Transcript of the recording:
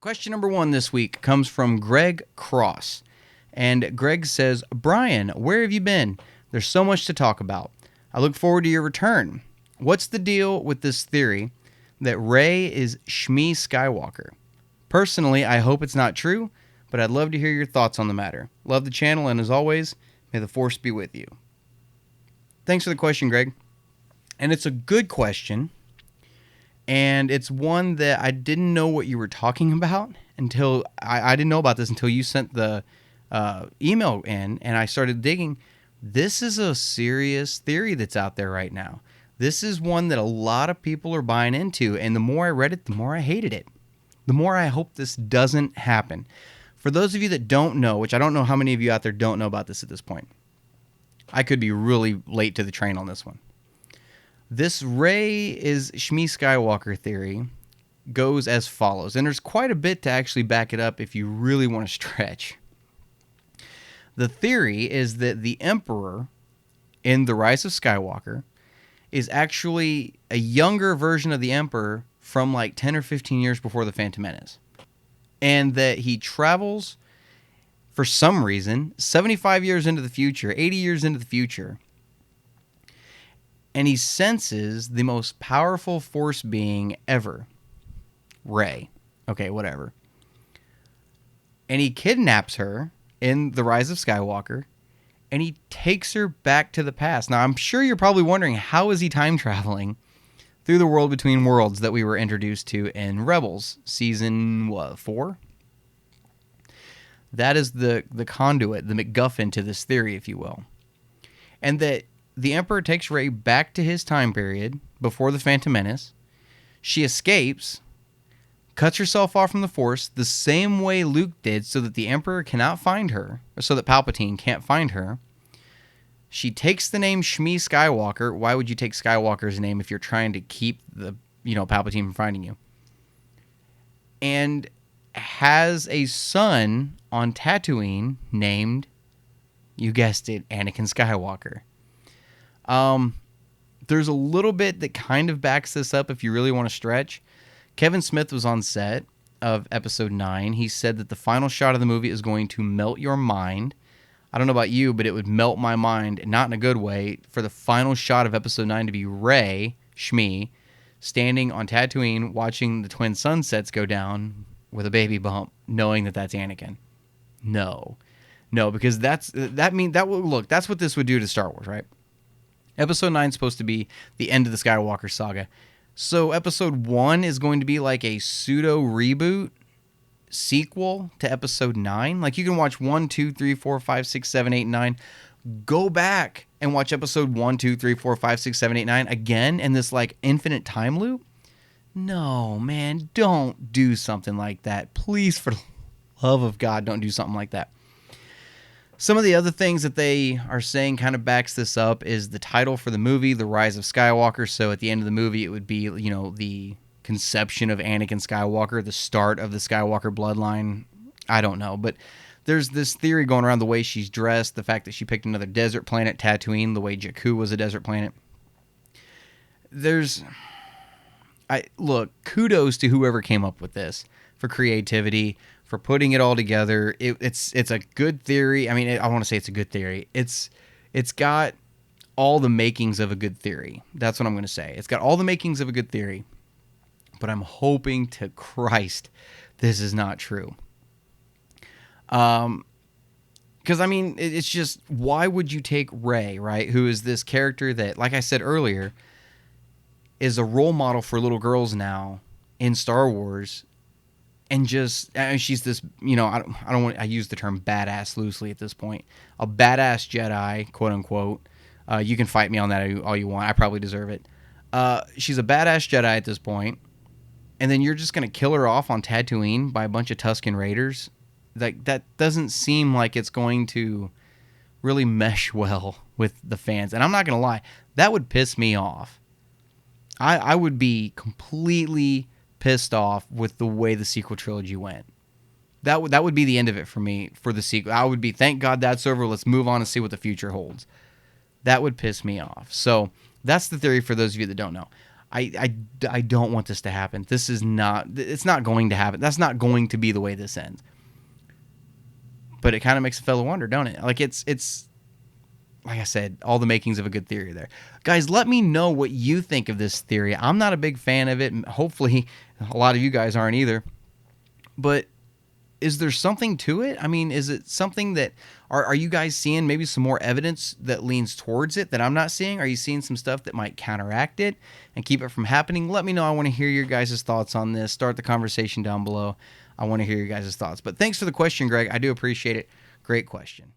Question number 1 this week comes from Greg Cross. And Greg says, Brian, where have you been? There's so much to talk about. I look forward to your return. What's the deal with this theory that Rey is Shmi Skywalker? Personally, I hope it's not true, but I'd love to hear your thoughts on the matter. Love the channel, and as always, may the Force be with you. Thanks for the question, Greg. And it's a good question. And it's one that I didn't know what you were talking about until I didn't know about this until you sent the email in, and I started digging. This is a serious theory that's out there right now. This is one that a lot of people are buying into, and the more I read it, the more I hated it. The more I hope this doesn't happen. For those of you that don't know, which I don't know how many of you out there don't know about this at this point, I could be really late to the train on this one. This Rey is Shmi Skywalker theory goes as follows, and there's quite a bit to actually back it up if you really want to stretch. The theory is that the Emperor in The Rise of Skywalker is actually a younger version of the Emperor from like 10 or 15 years before The Phantom Menace. And that he travels, for some reason, 75 years into the future, 80 years into the future, and he senses the most powerful Force being ever, Rey. Okay, whatever. And he kidnaps her in The Rise of Skywalker, and he takes her back to the past. Now, I'm sure you're probably wondering, how is he time traveling through the world between worlds that we were introduced to in Rebels, season 4? That is the conduit, the MacGuffin to this theory, if you will. And that the Emperor takes Rey back to his time period before the Phantom Menace. She escapes, cuts herself off from the Force the same way Luke did so that the Emperor cannot find her, or so that Palpatine can't find her. She takes the name Shmi Skywalker. Why would you take Skywalker's name if you're trying to keep the, Palpatine from finding you? And has a son on Tatooine named, you guessed it, Anakin Skywalker. There's a little bit that kind of backs this up if you really want to stretch. Kevin Smith was on set of episode 9. He said that the final shot of the movie is going to melt your mind. I don't know about you, but it would melt my mind, not in a good way, for the final shot of episode 9 to be Rey, Shmi, standing on Tatooine watching the twin sunsets go down with a baby bump, knowing that that's Anakin. No, because that's what this would do to Star Wars, right? Episode 9 is supposed to be the end of the Skywalker saga. So episode 1 is going to be like a pseudo reboot sequel to episode 9. Like, you can watch 1, 2, 3, 4, 5, 6, 7, 8, 9. Go back and watch episode 1, 2, 3, 4, 5, 6, 7, 8, 9 again in this like infinite time loop. No, man, don't do something like that. Please, for the love of God, don't do something like that. Some of the other things that they are saying kind of backs this up is the title for the movie, The Rise of Skywalker. So at the end of the movie, it would be, the conception of Anakin Skywalker, the start of the Skywalker bloodline. I don't know, but there's this theory going around the way she's dressed, the fact that she picked another desert planet, Tatooine, the way Jakku was a desert planet. Look, kudos to whoever came up with this for creativity, for putting it all together. It's a good theory. I mean, I want to say it's a good theory. It's got all the makings of a good theory. That's what I'm going to say. It's got all the makings of a good theory, but I'm hoping to Christ this is not true. Because, I mean, it's just, why would you take Rey, right, who is this character that, like I said earlier, is a role model for little girls now in Star Wars, and she's this, I use the term badass loosely at this point, a badass Jedi, quote unquote. You can fight me on that all you want. I probably deserve it. She's a badass Jedi at this point, and then you're just going to kill her off on Tatooine by a bunch of Tusken Raiders? Like, that doesn't seem like it's going to really mesh well with the fans. And I'm not going to lie, that would piss me off. I would be completely pissed off with the way the sequel trilogy went. That would be the end of it for me for the sequel. I would be, thank God that's over. Let's move on and see what the future holds. That would piss me off. So that's the theory for those of you that don't know. I don't want this to happen. It's not going to happen. That's not going to be the way this ends. But it kind of makes a fellow wonder, don't it? Like it's like I said, all the makings of a good theory there. Guys, let me know what you think of this theory. I'm not a big fan of it, and hopefully a lot of you guys aren't either. But is there something to it? I mean, is it something that are you guys seeing maybe some more evidence that leans towards it that I'm not seeing? Are you seeing some stuff that might counteract it and keep it from happening? Let me know. I want to hear your guys' thoughts on this. Start the conversation down below. I want to hear your guys' thoughts. But thanks for the question, Greg. I do appreciate it. Great question.